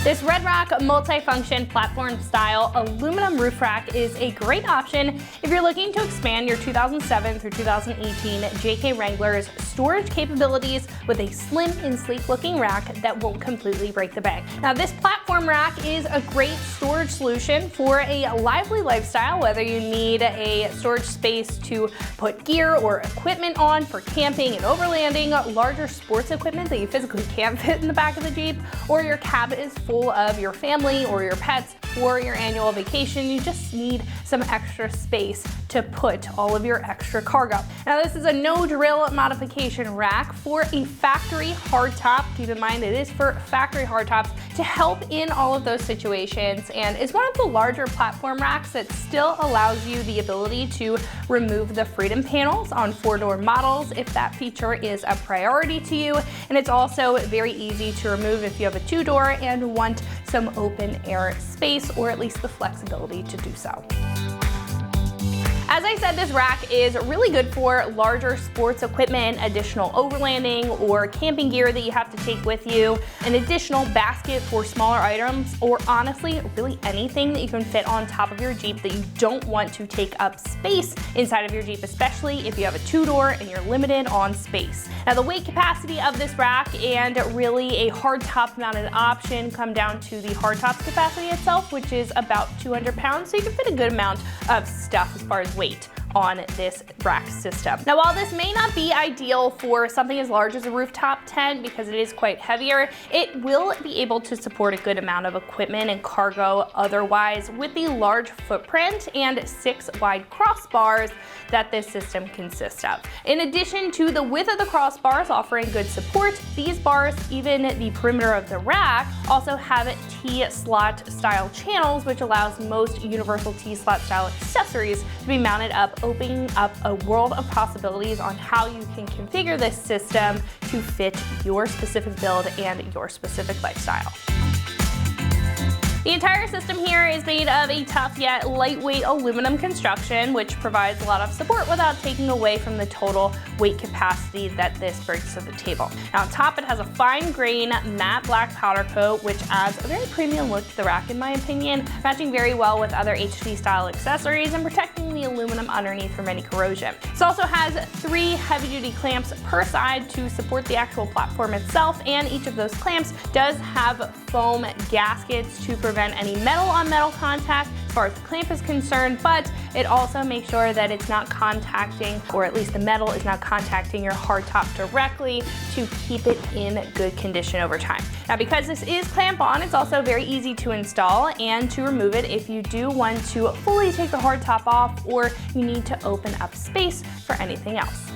This Red Rock multifunction platform style aluminum roof rack is a great option if you're looking to expand your 2007 through 2018 JK Wrangler's storage capabilities with a slim and sleek looking rack that won't completely break the bank. Now this platform rack is a great storage solution for a lively lifestyle, whether you need a storage space to put gear or equipment on for camping and overlanding, larger sports equipment that you physically can't fit in the back of the Jeep, or your cab is full of your family or your pets for your annual vacation. You just need some extra space to put all of your extra cargo. Now this is a no drill modification rack for a factory hardtop. Keep in mind it is for factory hardtops to help in all of those situations, and is one of the larger platform racks that still allows you the ability to remove the Freedom panels on 4-door models if that feature is a priority to you. And it's also very easy to remove if you have a 2-door and want some open air space, or at least the flexibility to do so. As I said, this rack is really good for larger sports equipment, additional overlanding or camping gear that you have to take with you, an additional basket for smaller items, or honestly, really anything that you can fit on top of your Jeep that you don't want to take up space inside of your Jeep, especially if you have a 2-door and you're limited on space. Now the weight capacity of this rack and really a hardtop mounted option come down to the hardtop capacity itself, which is about 200 pounds, so you can fit a good amount of stuff as far as weight on this rack system. Now while this may not be ideal for something as large as a rooftop tent because it is quite heavier, it will be able to support a good amount of equipment and cargo otherwise with the large footprint and 6 wide crossbars that this system consists of. In addition to the width of the crossbars offering good support, these bars, even the perimeter of the rack, also have T-slot style channels, which allows most universal T-slot style accessories to be mounted up, opening up a world of possibilities on how you can configure this system to fit your specific build and your specific lifestyle. The entire system here is made of a tough yet lightweight aluminum construction, which provides a lot of support without taking away from the total weight capacity that this brings to the table. Now on top it has a fine grain matte black powder coat, which adds a very premium look to the rack in my opinion, matching very well with other HD style accessories and protecting the aluminum underneath from any corrosion. This also has 3 heavy duty clamps per side to support the actual platform itself, and each of those clamps does have foam gaskets to prevent any metal on metal contact as far as the clamp is concerned, but it also makes sure that it's not contacting, or at least the metal is not contacting your hardtop directly to keep it in good condition over time. Now because this is clamp on, it's also very easy to install and to remove it if you do want to fully take the hardtop off or you need to open up space for anything else.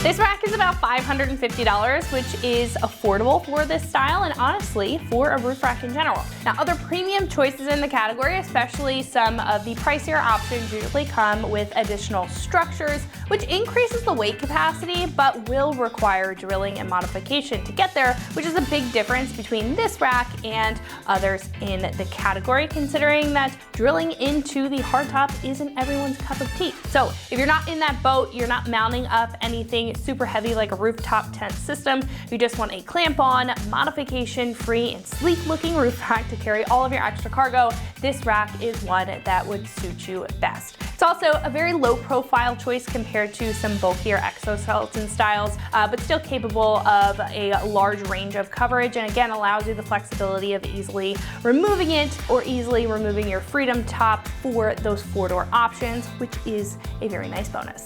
This rack is about $550, which is affordable for this style and honestly for a roof rack in general. Now other premium choices in the category, especially some of the pricier options, usually come with additional structures, which increases the weight capacity but will require drilling and modification to get there, which is a big difference between this rack and others in the category, considering that drilling into the hardtop isn't everyone's cup of tea. So if you're not in that boat, you're not mounting up anything super heavy like a rooftop tent system, you just want a clamp on, modification free and sleek looking roof rack to carry all of your extra cargo, this rack is one that would suit you best. It's also a very low profile choice compared to some bulkier exoskeleton styles, but still capable of a large range of coverage, and again allows you the flexibility of easily removing it or easily removing your Freedom top for those 4-door options, which is a very nice bonus.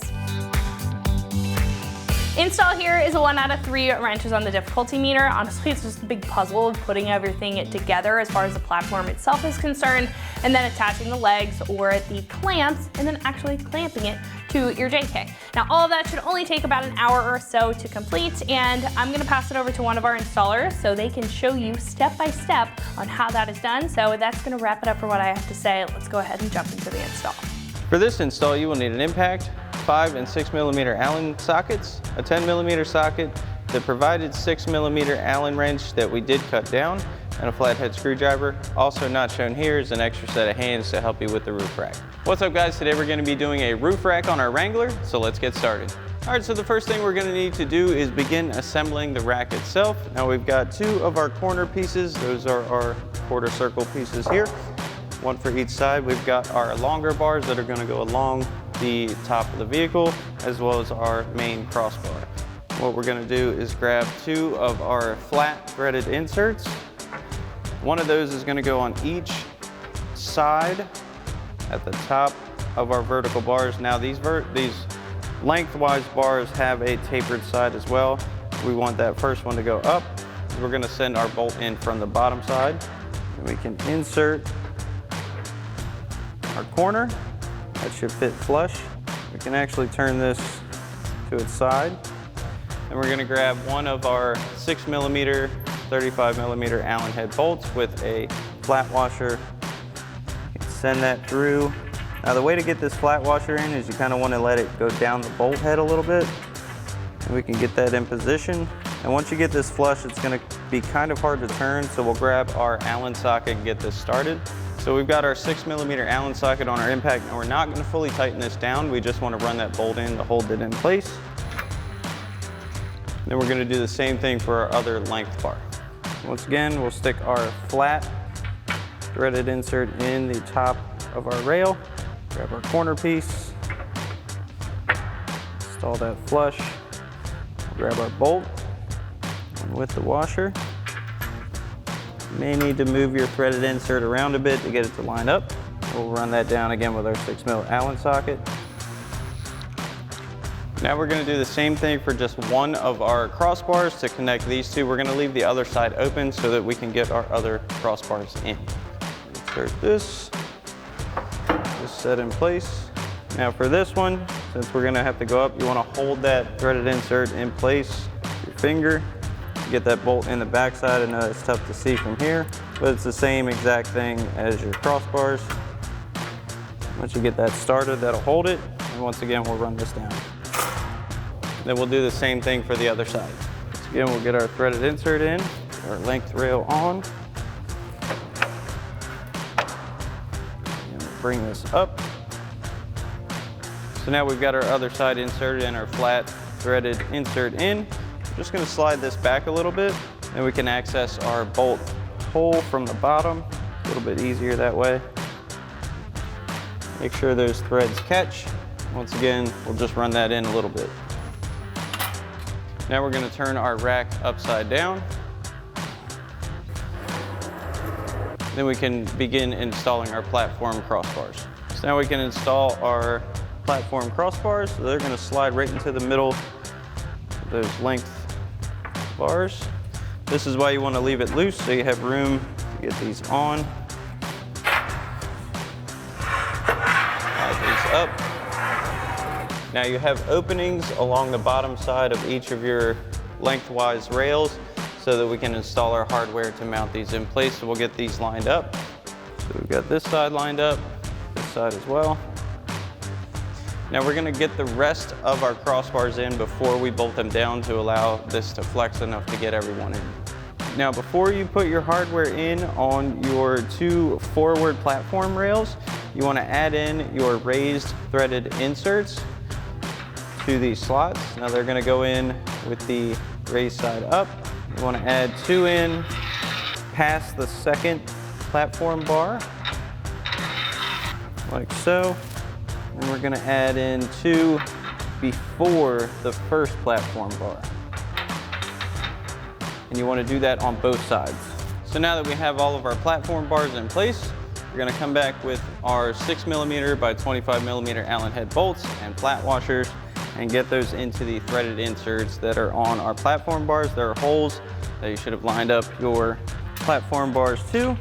Install here is a 1 out of 3 wrenches on the difficulty meter. Honestly, it's just a big puzzle of putting everything together as far as the platform itself is concerned, and then attaching the legs or the clamps, and then actually clamping it to your JK. Now all of that should only take about an hour or so to complete, and I'm gonna pass it over to one of our installers so they can show you step by step on how that is done. So that's gonna wrap it up for what I have to say. Let's go ahead and jump into the install. For this install, you will need an impact, 5 and 6 millimeter Allen sockets, a 10 millimeter socket, the provided 6 millimeter Allen wrench that we did cut down, and a flathead screwdriver. Also not shown here is an extra set of hands to help you with the roof rack. What's up guys, today we're going to be doing a roof rack on our Wrangler, so let's get started. Alright, so the first thing we're going to need to do is begin assembling the rack itself. Now we've got two of our corner pieces, those are our quarter circle pieces here, one for each side. We've got our longer bars that are going to go along the top of the vehicle, as well as our main crossbar. What we're going to do is grab two of our flat threaded inserts. One of those is going to go on each side at the top of our vertical bars. Now these lengthwise bars have a tapered side as well. We want that first one to go up. We're going to send our bolt in from the bottom side. And we can insert our corner. That should fit flush. We can actually turn this to its side. And we're going to grab one of our 6mm, 35mm Allen head bolts with a flat washer. Send that through. Now the way to get this flat washer in is you kind of want to let it go down the bolt head a little bit. And we can get that in position. And once you get this flush, it's going to be kind of hard to turn, so we'll grab our Allen socket and get this started. So we've got our 6mm Allen socket on our impact, and we're not going to fully tighten this down. We just want to run that bolt in to hold it in place. Then we're going to do the same thing for our other length bar. Once again, we'll stick our flat threaded insert in the top of our rail, grab our corner piece, install that flush, grab our bolt, and with the washer, you may need to move your threaded insert around a bit to get it to line up. We'll run that down again with our 6mm Allen socket. Now we're going to do the same thing for just one of our crossbars to connect these two. We're going to leave the other side open so that we can get our other crossbars in. Insert this, just set in place. Now for this one, since we're going to have to go up, you want to hold that threaded insert in place with your finger. Get that bolt in the back side. I know it's tough to see from here, but it's the same exact thing as your crossbars. Once you get that started, that'll hold it. And once again, we'll run this down. Then we'll do the same thing for the other side. Once again, we'll get our threaded insert in, our length rail on. And we'll bring this up. So now we've got our other side inserted and our flat threaded insert in. I'm just going to slide this back a little bit, and we can access our bolt hole from the bottom. A little bit easier that way. Make sure those threads catch. Once again, we'll just run that in a little bit. Now we're going to turn our rack upside down. Then we can begin installing our platform crossbars. So now we can install our platform crossbars. So they're going to slide right into the middle of those length bars. This is why you want to leave it loose so you have room to get these on. Slide these up. Now you have openings along the bottom side of each of your lengthwise rails so that we can install our hardware to mount these in place. So we'll get these lined up. So we've got this side lined up, this side as well. Now we're going to get the rest of our crossbars in before we bolt them down to allow this to flex enough to get everyone in. Now before you put your hardware in on your two forward platform rails, you want to add in your raised threaded inserts to these slots. Now they're going to go in with the raised side up. You want to add two in past the second platform bar, like so. And we're going to add in two before the first platform bar. And you want to do that on both sides. So now that we have all of our platform bars in place, we're going to come back with our 6mm by 25mm Allen head bolts and flat washers and get those into the threaded inserts that are on our platform bars. There are holes that you should have lined up your platform bars to.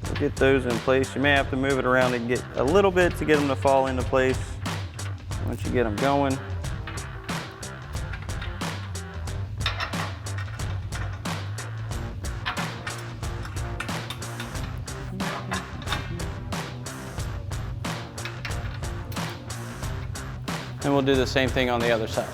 We'll get those in place. You may have to move it around and get a little bit to get them to fall into place. Once you get them going, and we'll do the same thing on the other side.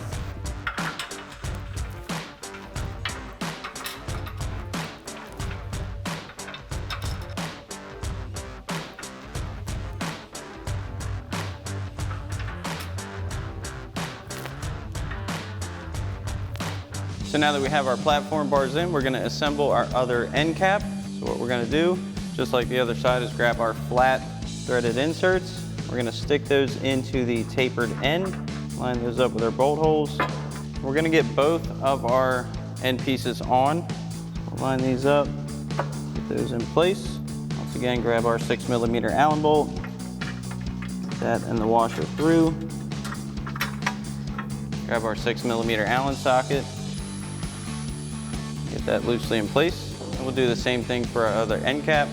So now that we have our platform bars in, we're gonna assemble our other end cap. So what we're gonna do, just like the other side, is grab our flat threaded inserts. We're gonna stick those into the tapered end, line those up with our bolt holes. We're gonna get both of our end pieces on. We'll line these up, get those in place. Once again, grab our 6mm Allen bolt, put that and the washer through. Grab our 6mm Allen socket, get that loosely in place. And we'll do the same thing for our other end cap.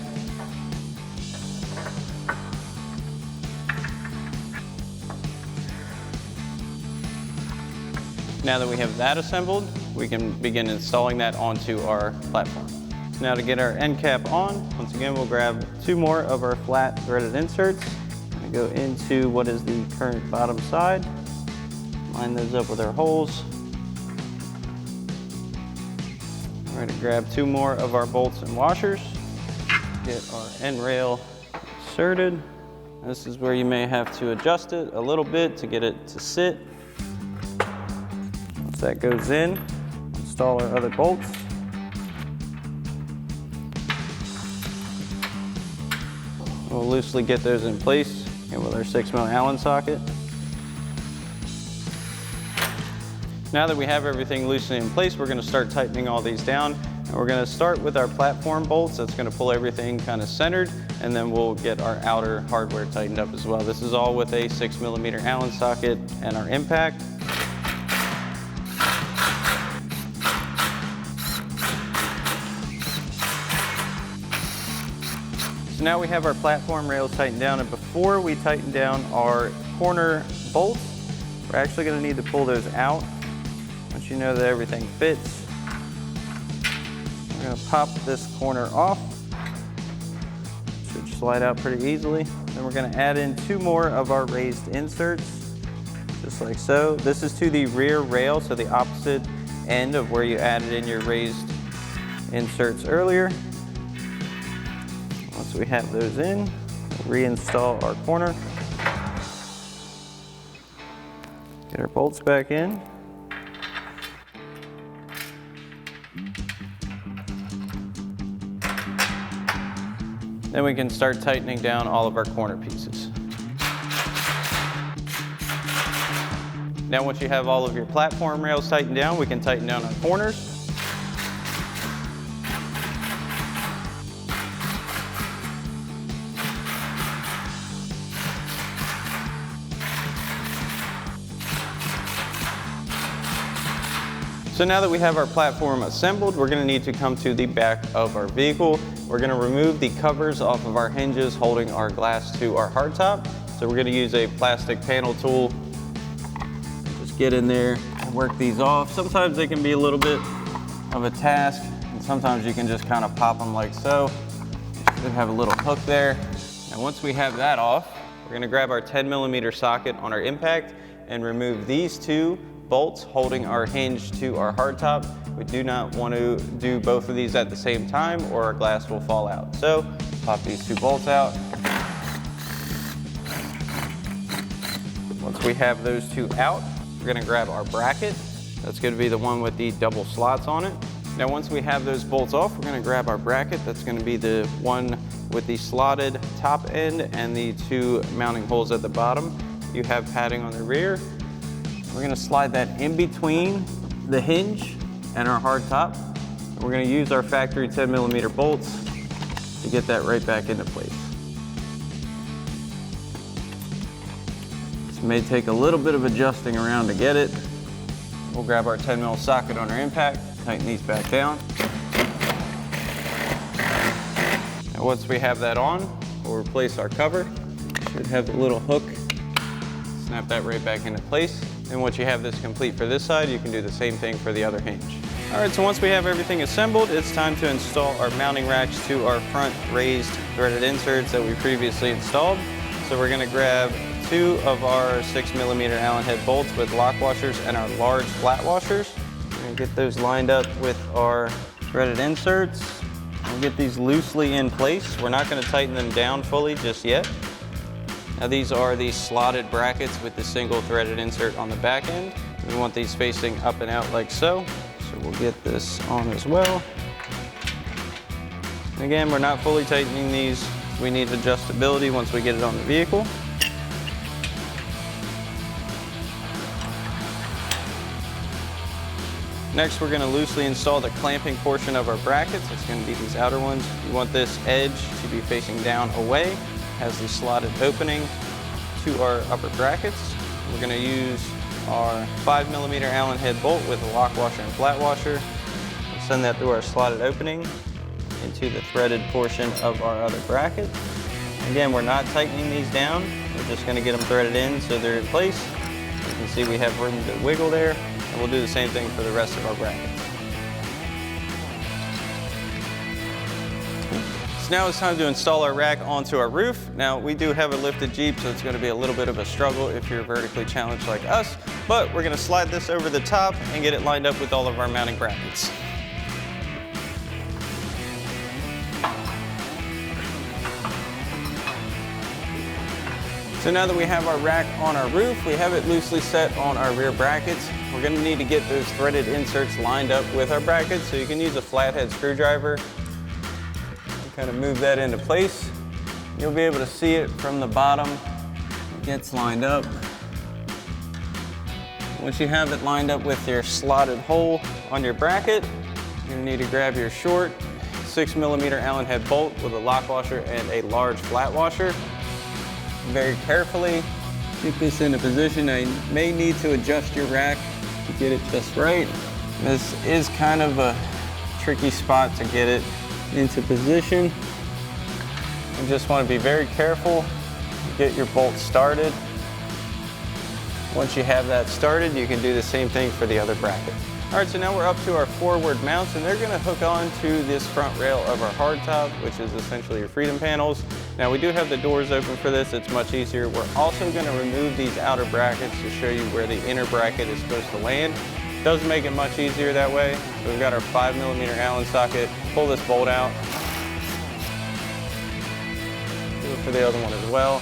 Now that we have that assembled, we can begin installing that onto our platform. So now to get our end cap on, once again, we'll grab 2 more of our flat threaded inserts. And go into what is the current bottom side. Line those up with our holes. We're going to grab 2 more of our bolts and washers. Get our end rail inserted. This is where you may have to adjust it a little bit to get it to sit. Once that goes in, install our other bolts. We'll loosely get those in place with our 6mm Allen socket. Now that we have everything loosely in place, we're going to start tightening all these down. And we're going to start with our platform bolts. That's going to pull everything kind of centered, and then we'll get our outer hardware tightened up as well. This is all with a 6mm Allen socket and our impact. So now we have our platform rails tightened down, and before we tighten down our corner bolts, we're actually going to need to pull those out. Once you know that everything fits, we're going to pop this corner off. Should slide out pretty easily. Then we're going to add in 2 more of our raised inserts, just like so. This is to the rear rail, so the opposite end of where you added in your raised inserts earlier. Once we have those in, we'll reinstall our corner. Get our bolts back in. Then we can start tightening down all of our corner pieces. Now once you have all of your platform rails tightened down, we can tighten down our corners. So now that we have our platform assembled, we're going to need to come to the back of our vehicle. We're going to remove the covers off of our hinges holding our glass to our hardtop. So we're going to use a plastic panel tool. Just get in there and work these off. Sometimes they can be a little bit of a task, and sometimes you can just kind of pop them like so. You should have a little hook there. And once we have that off, we're going to grab our 10mm socket on our impact and remove these 2 bolts holding our hinge to our hardtop. We do not want to do both of these at the same time or our glass will fall out. So pop these 2 bolts out. Once we have those 2 out, we're going to grab our bracket. That's going to be the one with the double slots on it. Now once we have those bolts off, we're going to grab our bracket. That's going to be the one with the slotted top end and the 2 mounting holes at the bottom. You have padding on the rear. We're going to slide that in between the hinge and our hard top. We're going to use our factory 10mm bolts to get that right back into place. This may take a little bit of adjusting around to get it. We'll grab our 10mm socket on our impact, tighten these back down. And once we have that on, we'll replace our cover. Should have the little hook. Snap that right back into place. And once you have this complete for this side, you can do the same thing for the other hinge. All right, so once we have everything assembled, it's time to install our mounting racks to our front raised threaded inserts that we previously installed. So we're gonna grab 2 of our 6mm Allen head bolts with lock washers and our large flat washers. We're gonna get those lined up with our threaded inserts. We'll get these loosely in place. We're not gonna tighten them down fully just yet. Now these are the slotted brackets with the single threaded insert on the back end. We want these facing up and out like so. So we'll get this on as well. And again, we're not fully tightening these. We need adjustability once we get it on the vehicle. Next, we're going to loosely install the clamping portion of our brackets. It's going to be these outer ones. You want this edge to be facing down away. It has the slotted opening to our upper brackets. We're going to use our 5mm Allen head bolt with a lock washer and flat washer. We'll send that through our slotted opening into the threaded portion of our other bracket. Again, we're not tightening these down. We're just going to get them threaded in so they're in place. You can see we have room to wiggle there. And we'll do the same thing for the rest of our brackets. So now it's time to install our rack onto our roof. Now we do have a lifted Jeep, so it's going to be a little bit of a struggle if you're vertically challenged like us, but we're going to slide this over the top and get it lined up with all of our mounting brackets. So now that we have our rack on our roof, we have it loosely set on our rear brackets. We're going to need to get those threaded inserts lined up with our brackets, so you can use a flathead screwdriver and kind of move that into place. You'll be able to see it from the bottom. It gets lined up. Once you have it lined up with your slotted hole on your bracket, you're going to need to grab your short 6mm Allen head bolt with a lock washer and a large flat washer. Very carefully get this into position. Now you may need to adjust your rack to get it just right. This is kind of a tricky spot to get it into position. You just want to be very careful. Get your bolt started. Once you have that started, you can do the same thing for the other bracket. All right, so now we're up to our forward mounts, and they're going to hook on to this front rail of our hardtop, which is essentially your freedom panels. Now we do have the doors open for this. It's much easier. We're also going to remove these outer brackets to show you where the inner bracket is supposed to land. It does make it much easier that way. So we've got our 5mm Allen socket. Pull this bolt out. Do it for the other one as well.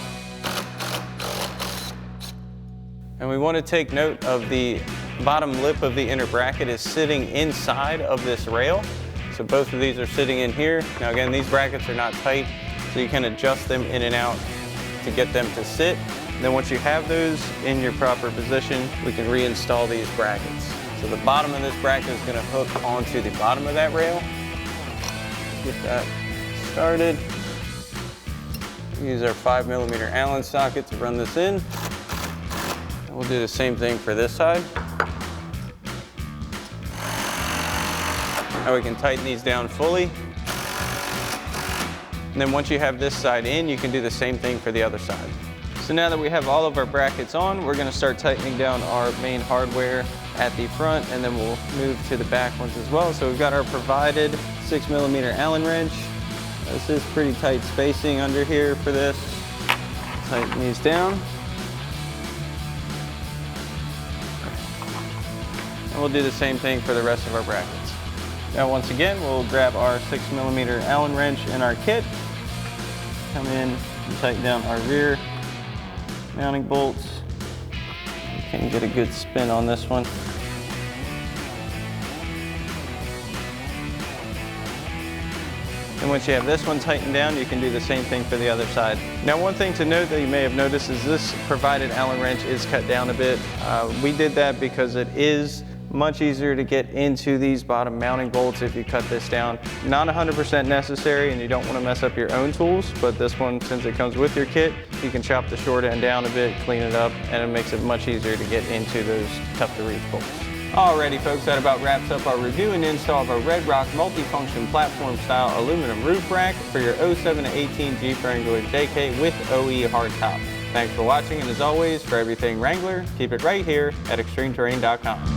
And we want to take note of the bottom lip of the inner bracket is sitting inside of this rail. So both of these are sitting in here. Now again, these brackets are not tight, so you can adjust them in and out to get them to sit. And then once you have those in your proper position, we can reinstall these brackets. So the bottom of this bracket is going to hook onto the bottom of that rail. Get that started. Use our 5mm Allen socket to run this in. We'll do the same thing for this side. Now we can tighten these down fully. And then once you have this side in, you can do the same thing for the other side. So now that we have all of our brackets on, we're going to start tightening down our main hardware at the front, and then we'll move to the back ones as well. So we've got our provided 6mm Allen wrench. This is pretty tight spacing under here for this. Tighten these down. And we'll do the same thing for the rest of our brackets. Now once again, we'll grab our 6mm Allen wrench in our kit. Come in and tighten down our rear mounting bolts. You can get a good spin on this one. And once you have this one tightened down, you can do the same thing for the other side. Now one thing to note that you may have noticed is this provided Allen wrench is cut down a bit. We did that because it is much easier to get into these bottom mounting bolts if you cut this down. Not 100% necessary, and you don't want to mess up your own tools, but this one, since it comes with your kit, you can chop the short end down a bit, clean it up, and it makes it much easier to get into those tough to reach bolts. Alrighty folks, that about wraps up our review and install of our Red Rock multifunction platform style aluminum roof rack for your 07 to 18 Jeep Wrangler JK with OE hardtop. Thanks for watching, and as always, for everything Wrangler, keep it right here at ExtremeTerrain.com.